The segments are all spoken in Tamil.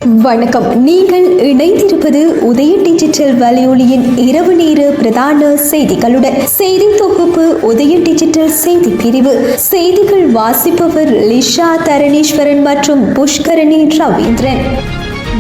வணக்கம். நீங்கள் இணைந்திருப்பது உதய டிஜிட்டல் வலையொலியின் இரவு நேர பிரதான செய்திகளுடன். செய்தி தொகுப்பு உதய டிஜிட்டல் செய்தி பிரிவு. செய்திகள் வாசிப்பவர் லிஷா தரணீஸ்வரன் மற்றும் புஷ்கரணி ரவீந்திரன்.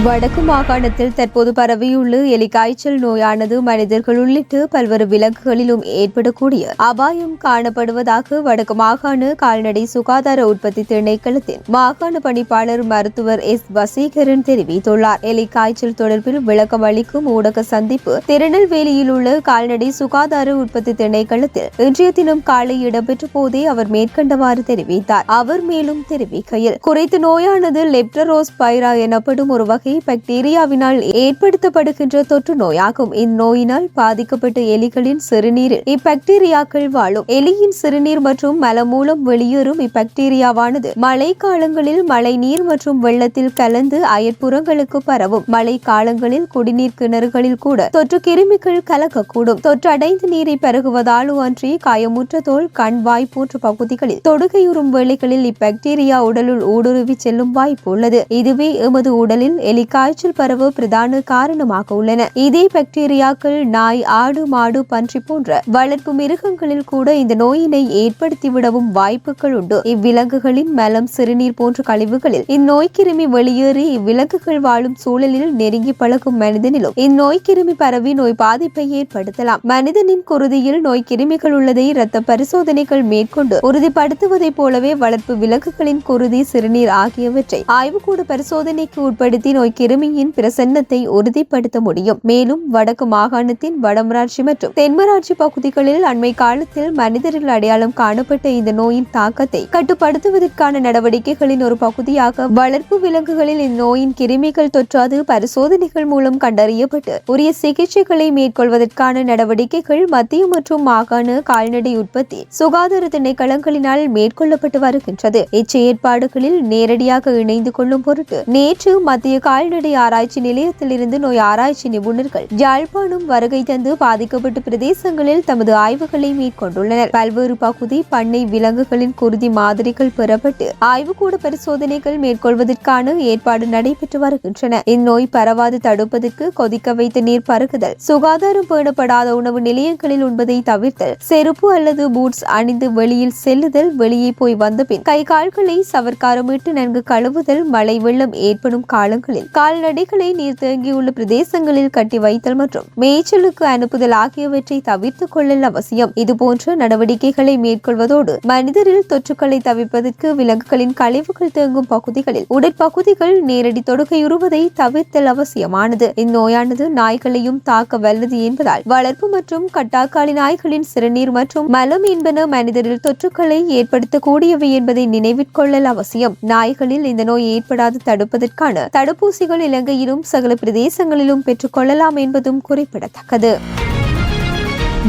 வடக்கு மாகாணத்தில் தற்போது பரவியுள்ள எலிக்காய்ச்சல் நோயானது மனிதர்கள் உள்ளிட்டு பல்வேறு விலங்குகளிலும் ஏற்படக்கூடிய அபாயம் காணப்படுவதாக வடக்கு மாகாண கால்நடை சுகாதார உற்பத்தி திணைக்களத்தின் மாகாண பணிப்பாளர் மருத்துவர் எஸ் வசீகரன் தெரிவித்துள்ளார். எலிக்காய்ச்சல் தொடர்பில் விளக்கம் அளிக்கும் ஊடக சந்திப்பு திருநெல்வேலியில் உள்ள கால்நடை சுகாதார உற்பத்தி திணைக்களத்தில் இன்றைய தினம் காலை இடம்பெற்ற போதே அவர் மேற்கண்டவாறு தெரிவித்தார். அவர் மேலும் தெரிவிக்கையில், குறித்த நோயானது லெப்டரோஸ்பைரா எனப்படும் ஒரு வகை பாக்டீரியாவினால் ஏற்படுத்தப்படுகின்ற தொற்று நோயாகும். இந்நோயினால் பாதிக்கப்பட்ட எலிகளின் சிறுநீரில் இப்பாக்டீரியாக்கள் வாழும். எலியின் சிறுநீர் மற்றும் மலம் மூலம் வெளியேறும் இப்பாக்டீரியாவானது மழை காலங்களில் மழை நீர் மற்றும் வெள்ளத்தில் கலந்து அயற்புறங்களுக்கு பரவும். மழை காலங்களில் குடிநீர் கிணறுகளில் கூட தொற்று கிருமிகள் கலக்கக்கூடும். தொற்றடைந்த நீரை பருகுவதாலோ அன்றி காயமுற்ற தோல், கண், வாய் போன்ற பகுதிகளில் தொடுகையுறும் வேளைகளில் இப்பாக்டீரியா உடலுள் ஊடுருவி செல்லும் வாய்ப்பு உள்ளது. இதுவே எமது உடலில் எலிக்காய்ச்சல் பரவ பிரதான காரணமாக உள்ளன. இதே பாக்டீரியாக்கள் நாய், ஆடு, மாடு, பன்றி போன்ற வளர்ப்பு மிருகங்களில் கூட இந்த நோயினை ஏற்படுத்திவிடவும் வாய்ப்புகள் உண்டு. இவ்விலங்குகளின் மலம், சிறுநீர் போன்ற கழிவுகளில் இந்நோய் கிருமி வெளியேறி இவ்விலங்குகள் வாழும் சூழலில் நெருங்கி பழகும் மனிதனிலும் இந்நோய் கிருமி பரவி நோய் பாதிப்பை ஏற்படுத்தலாம். மனிதனின் குருதியில் நோய் கிருமிகள் உள்ளதை இரத்த பரிசோதனைகள் மேற்கொண்டு உறுதிப்படுத்துவதைப் போலவே வளர்ப்பு விலங்குகளின் குருதி, சிறுநீர் ஆகியவற்றை ஆய்வுக்கூட பரிசோதனைக்கு உட்படுத்தி நோய் கிருமியின் பிரசன்னத்தை உறுதிப்படுத்த முடியும். மேலும் வடக்கு மாகாணத்தின் வடமராட்சி மற்றும் தென்மராட்சி பகுதிகளில் அண்மை காலத்தில் மனிதரில் அடையாளம் காணப்பட்ட இந்த நோயின் தாக்கத்தை கட்டுப்படுத்துவதற்கான நடவடிக்கைகளின் ஒரு பகுதியாக வளர்ப்பு விலங்குகளில் இந்நோயின் கிருமிகள் தொற்றாது பரிசோதனைகள் மூலம் கண்டறியப்பட்டு உரிய சிகிச்சைகளை மேற்கொள்வதற்கான நடவடிக்கைகள் மத்திய மற்றும் மாகாண கால்நடை உற்பத்தி சுகாதார திணைக்களங்களினால் மேற்கொள்ளப்பட்டு வருகின்றது. இச்செயற்பாடுகளில் நேரடியாக இணைந்து கொள்ளும் பொருட்டு நேற்று மத்திய கால்நடை ஆராய்ச்சி நிலையத்திலிருந்து நோய் ஆராய்ச்சி நிபுணர்கள் யாழ்ப்பாணம் வருகை தந்து பாதிக்கப்பட்ட பிரதேசங்களில் தமது ஆய்வுகளை மேற்கொண்டுள்ளனர். பல்வேறு பகுதி பண்ணை விலங்குகளின் குருதி மாதிரிகள் பெறப்பட்டு ஆய்வுக்கூட பரிசோதனைகள் மேற்கொள்வதற்கான ஏற்பாடு நடைபெற்று வருகின்றன. இந்நோய் பரவாது தடுப்பதற்கு கொதிக்க வைத்த நீர் பருகுதல், சுகாதாரம் பேணப்படாத உணவு நிலையங்களில் உண்பதை தவிர்த்தல், செருப்பு அல்லது பூட்ஸ் அணிந்து வெளியில் செல்லுதல், வெளியே போய் வந்த பின் கை கால்களை சவர்க்காரமிட்டு நன்கு கழுவுதல், மழை வெள்ளம் ஏற்படும் காலங்களில் கால்நடைகளை நீர் தேங்கியுள்ள பிரதேசங்களில் கட்டி வைத்தல் மற்றும் மேய்ச்சலுக்கு அனுப்புதல் ஆகியவற்றை தவிர்த்துக் கொள்ளல் அவசியம். இதுபோன்ற நடவடிக்கைகளை மேற்கொள்வதோடு மனிதரில் தொற்றுக்களை தவிர்ப்பதற்கு விலங்குகளின் கழிவுகள் தேங்கும் பகுதிகளில் உடற்பகுதிகள் நேரடி தொடுகையுறுவதை தவிர்த்தல் அவசியமானது. இந்நோயானது நாய்களையும் தாக்க வல்லது என்பதால் வளர்ப்பு மற்றும் கட்டாக்காலி நாய்களின் சிறுநீர் மற்றும் மலம் என்பன மனிதரில் தொற்றுக்களை ஏற்படுத்தக்கூடியவை என்பதை நினைவிற்கொள்ளல் அவசியம். நாய்களில் இந்த நோய் ஏற்படாது தடுப்பதற்கான தடுப்பூசிகள் இலங்கையிலும் சகல பிரதேசங்களிலும் பெற்றுக் கொள்ளலாம் என்பதும் குறிப்பிடத்தக்கது.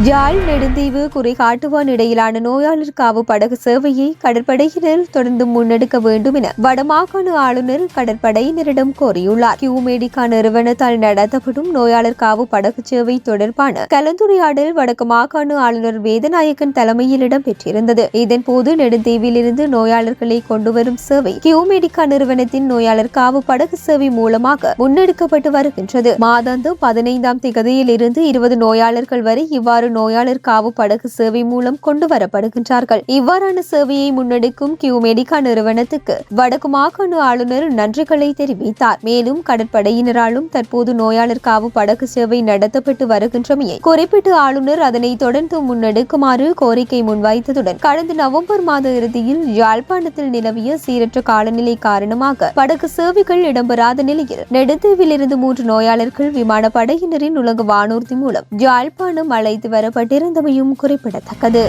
யாழ் நெடுந்தீவு குறைகாட்டுவான் இடையிலான நோயாளர் காவு படகு சேவையை கடற்படையினர் தொடர்ந்து முன்னெடுக்க வேண்டும் என வடமாகாண ஆளுநர் கடற்படையினரிடம் கோரியுள்ளார். கியூமெடிகா நிறுவனத்தால் நடத்தப்படும் நோயாளர் காவு படகு சேவை தொடர்பான கலந்துரையாடல் வடக்கு மாகாண ஆளுநர் வேதநாயகன் தலைமையில் இடம்பெற்றிருந்தது. இதன்போது நெடுந்தீவில் இருந்து நோயாளர்களை கொண்டுவரும் சேவை கியூமெடிகா நிறுவனத்தின் நோயாளர் காவு படகு சேவை மூலமாக முன்னெடுக்கப்பட்டு வருகின்றது. மாதாந்தம் 15ஆம் திகதியில் இருந்து 20 நோயாளர்கள் வரை இவ்வாறு நோயாளர் காவு படகு சேவை மூலம் கொண்டு வரப்படுகின்றார்கள். இவ்வாறான சேவையை முன்னெடுக்கும் கியூமெடிகா நிறுவனத்துக்கு வடக்கு மாகாண ஆளுநர் நன்றிகளை தெரிவித்தார். மேலும் கடற்படையினராலும் தற்போது நோயாளர் காவு படகு சேவை நடத்தப்பட்டு வருகின்றமையை குறிப்பிட்ட ஆளுநர் அதனை தொடர்ந்து முன்னெடுக்குமாறு கோரிக்கை முன்வைத்ததுடன் கடந்த நவம்பர் மாத இறுதியில் யாழ்ப்பாணத்தில் நிலவிய சீரற்ற காலநிலை காரணமாக படகு சேவைகள் இடம்பெறாத நிலையில் நெடுந்தீவில் இருந்து 3 நோயாளர்கள் விமானப்படையினரின் உலக வானூர்தி மூலம் யாழ்ப்பாணம் அழைத்து வரப்பட்டிருந்தமையும் குறிப்பிடத்தக்கது.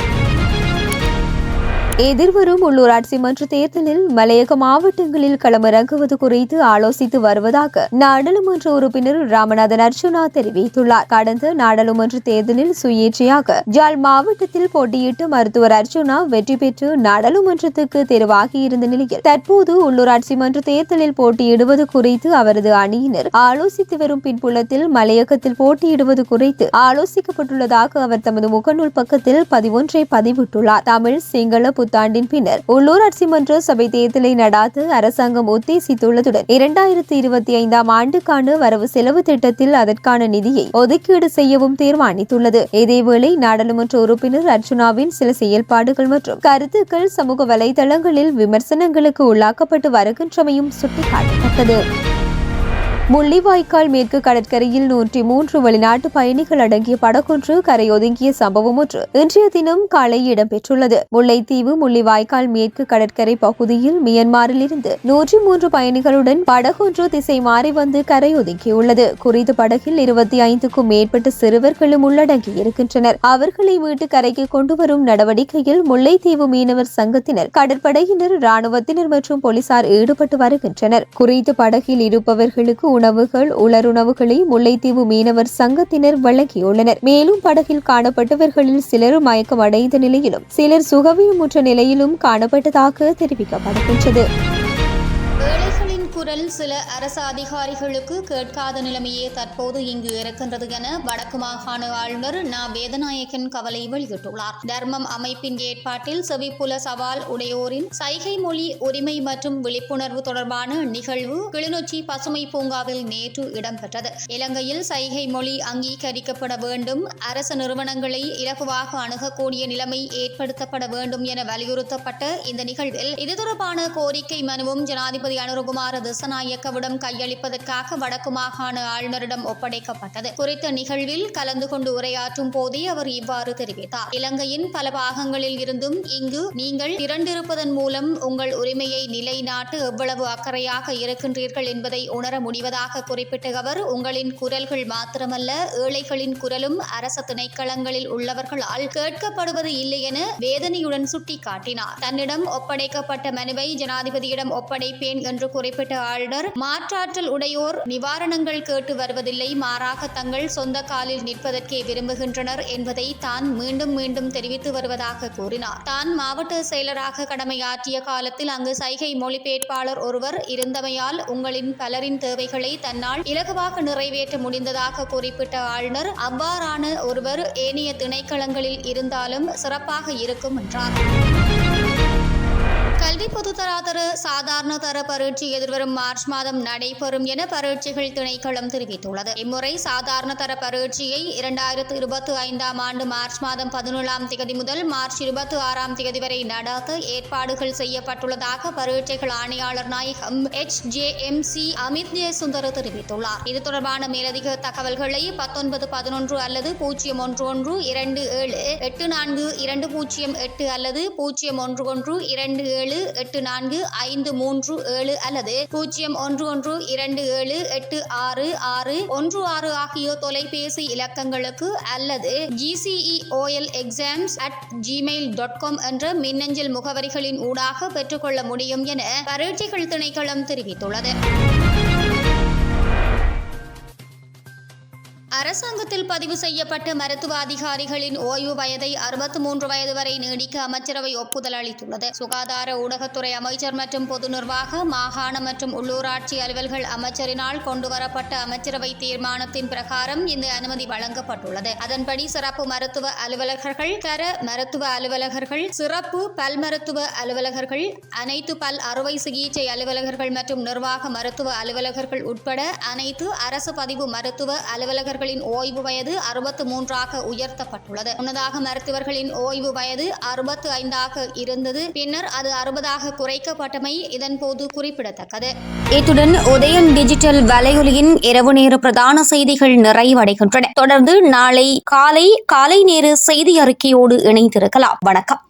எதிர்வரும் உள்ளூராட்சி மன்ற தேர்தலில் மலையக மாவட்டங்களில் களமிறங்குவது குறித்து ஆலோசித்து வருவதாக நாடாளுமன்ற உறுப்பினர் ராமநாதன் அர்ச்சுனா தெரிவித்துள்ளார். கடந்த நாடாளுமன்ற தேர்தலில் சுயேட்சையாக யாழ் மாவட்டத்தில் போட்டியிட்டு மருத்துவர் அர்ச்சுனா வெற்றி பெற்று நாடாளுமன்றத்துக்கு தெரிவாகியிருந்த நிலையில் தற்போது உள்ளூராட்சி மன்ற தேர்தலில் போட்டியிடுவது குறித்து அவரது அணியினர் ஆலோசித்து வரும் பின்புலத்தில் மலையகத்தில் போட்டியிடுவது குறித்து ஆலோசிக்கப்பட்டுள்ளதாக அவர் தமது முகநூல் பக்கத்தில் பதிவொன்றை பதிவிட்டுள்ளார். தமிழ், சிங்கள, புத்தாண்டின் பின்னர் உள்ளூராட்சி மன்ற சபை தேர்தலை நடாத்த அரசாங்கம் உத்தேசித்துள்ளதுடன் 2025 ஆண்டுக்கான வரவு செலவு திட்டத்தில் அதற்கான நிதியை ஒதுக்கீடு செய்யவும் தீர்மானித்துள்ளது. இதேவேளை நாடாளுமன்ற உறுப்பினர் அர்ச்சுனாவின் சில செயல்பாடுகள் மற்றும் கருத்துக்கள் சமூக வலைதளங்களில் விமர்சனங்களுக்கு உள்ளாக்கப்பட்டு வருகின்றமையும் சுட்டிக்காட்டப்பட்டது. முள்ளிவாய்க்கால் மேற்கு கடற்கரையில் 103 வெளிநாட்டு பயணிகள் அடங்கிய படகொன்று கரையொதுங்கிய சம்பவம் ஒன்று இன்றைய தினம் காலை இடம்பெற்றுள்ளது. முல்லைத்தீவு முள்ளிவாய்க்கால் மேற்கு கடற்கரை பகுதியில் மியன்மாரில் இருந்து 103 பயணிகளுடன் படகொன்று திசை மாறி வந்து கரையொதுங்கியுள்ளது. குறித்த படகில் 25க்கும் மேற்பட்ட சிறுவர்களும் உள்ளடங்கியிருக்கின்றனர். அவர்களை மீட்டு கரைக்கு கொண்டு வரும் நடவடிக்கையில் முல்லைத்தீவு மீனவர் சங்கத்தினர், கடற்படையினர், இராணுவத்தினர் மற்றும் போலீசார் ஈடுபட்டு வருகின்றனர். குறித்த படகில் இருப்பவர்களுக்கு உணவுகள், உலருணவுகளை முல்லைத்தீவு மீனவர் சங்கத்தினர் வழங்கியுள்ளனர். மேலும் படகில் காணப்பட்டவர்களில் சிலர் மயக்கம் அடைந்த நிலையிலும் சிலர் சுகவீனமுற்ற நிலையிலும் காணப்பட்டதாக தெரிவிக்கப்படுகின்றது. குரல் சில அரசு அதிகாரிகளுக்கு கேட்காத நிலைமையே தற்போது இங்கு இருக்கின்றது என வடக்கு மாகாண ஆளுநர் ந. வேதநாயகன் கவலை வெளியிட்டுள்ளார். தர்மம் அமைப்பின் ஏற்பாட்டில் செவிப்புல சவால் உடையோரின் சைகை மொழி உரிமை மற்றும் விழிப்புணர்வு தொடர்பான நிகழ்வு கிளிநொச்சி பசுமை பூங்காவில் நேற்று இடம்பெற்றது. இலங்கையில் சைகை மொழி அங்கீகரிக்கப்பட வேண்டும், அரசு நிறுவனங்களை இலகுவாக அணுகக்கூடிய நிலைமை ஏற்படுத்தப்பட வேண்டும் என வலியுறுத்தப்பட்ட இந்த நிகழ்வில் இது தொடர்பான கோரிக்கை மனுவும் ஜனாதிபதி அனுரகுமார திசாநாயக்கவிடம் கையளிப்பதற்காக வடக்கு மாகாண ஆளுநரிடம் ஒப்படைக்கப்பட்டது. குறித்த நிகழ்வில் கலந்து கொண்டு உரையாற்றும் போதே அவர் இவ்வாறு தெரிவித்தார். இலங்கையின் பல பாகங்களில் இருந்தும் இங்கு நீங்கள் திரண்டிருப்பதன் மூலம் உங்கள் உரிமையை நிலைநாட்டு எவ்வளவு அக்கறையாக இருக்கின்றீர்கள் என்பதை உணர முடிவதாக குறிப்பிட்ட அவர், உங்களின் குரல்கள் மாத்திரமல்ல, ஏழைகளின் குரலும் அரச திணைக்களங்களில் உள்ளவர்களால் கேட்கப்படுவது இல்லை என வேதனையுடன் சுட்டிக்காட்டினார். தன்னிடம் ஒப்படைக்கப்பட்ட மனுவை ஜனாதிபதியிடம் ஒப்படைப்பேன் என்று குறிப்பிட்ட ஆளுநர், மாற்றாற்றல் உடையோர் நிவாரணங்கள் கேட்டு வருவதில்லை, மாறாக தங்கள் சொந்த காலில் நிற்பதற்கே விரும்புகின்றனர் என்பதை தான் மீண்டும் மீண்டும் தெரிவித்து வருவதாக கூறினார். தான் மாவட்ட செயலராக கடமையாற்றிய காலத்தில் அங்கு சைகை மொழிபெயர்ப்பாளர் ஒருவர் இருந்தமையால் உங்களின் பலரின் தேவைகளை தன்னால் இலகுவாக நிறைவேற்ற முடிந்ததாக குறிப்பிட்ட ஆளுநர், அவ்வாறான ஒருவர் ஏனைய திணைக்களங்களில் இருந்தாலும் சிறப்பாக இருக்கும் என்றார். கல்வி பொதுத்தராதர சாதாரண தர பரீட்சை எதிர்வரும் மார்ச் மாதம் நடைபெறும் என பரீட்சைகள் திணைக்களம் தெரிவித்துள்ளது. இம்முறை சாதாரண தர பரீட்சையை 2025 ஆண்டு மார்ச் மாதம் 17 முதல் மார்ச் 26 வரை நடத்த ஏற்பாடுகள் செய்யப்பட்டுள்ளதாக பரீட்சைகள் ஆணையாளர் நாயகம் HJMC அமித் ஜெயசுந்தர் தெரிவித்துள்ளார். இது தொடர்பான மேலதிக தகவல்களை 1911 அல்லது 01127842008 அல்லது 011278453 அல்லது 01127866616 ஆகிய தொலைபேசி இலக்கங்களுக்கு அல்லது gceolexams@gmail.com என்ற மின்னஞ்சல் முகவரிகளின் ஊடாக பெற்றுக்கொள்ள முடியும் என பரீட்சைகள் திணைக்களம் தெரிவித்துள்ளது. அரசாங்கத்தில் பதிவு செய்யப்பட்ட மருத்துவ அதிகாரிகளின் ஓய்வு வயதை 63 வயது வரை நீடிக்க அமைச்சரவை ஒப்புதல் அளித்துள்ளது. சுகாதார ஊடகத்துறை அமைச்சர் மற்றும் பொது நிர்வாக, மாகாண மற்றும் உள்ளூராட்சி அலுவல்கள் அமைச்சரினால் கொண்டுவரப்பட்ட அமைச்சரவை தீர்மானத்தின் பிரகாரம் இந்த அனுமதி வழங்கப்பட்டுள்ளது. அதன்படி சிறப்பு மருத்துவ அலுவலகர்கள், தர மருத்துவ அலுவலகர்கள், சிறப்பு பல் மருத்துவ அலுவலகர்கள், அனைத்து பல் அறுவை சிகிச்சை அலுவலகர்கள் மற்றும் நிர்வாக மருத்துவ அலுவலகர்கள் உட்பட அனைத்து அரசு பதிவு மருத்துவ அலுவலகர்கள் ஓய்வு வயது 63 உயர்த்தப்பட்டுள்ளது. முன்னதாக மருத்துவர்களின் ஓய்வு வயது 65 இருந்தது. பின்னர் அது 60 குறைக்கப்பட்டமை இதன்போது குறிப்பிடத்தக்கது. இத்துடன் உதயன் டிஜிட்டல் வலையொலியின் இரவு நேர பிரதான செய்திகள் நிறைவடைகின்றன. தொடர்ந்து நாளை காலை நேர செய்தி அறிக்கையோடு இணைந்திருக்கலாம். வணக்கம்.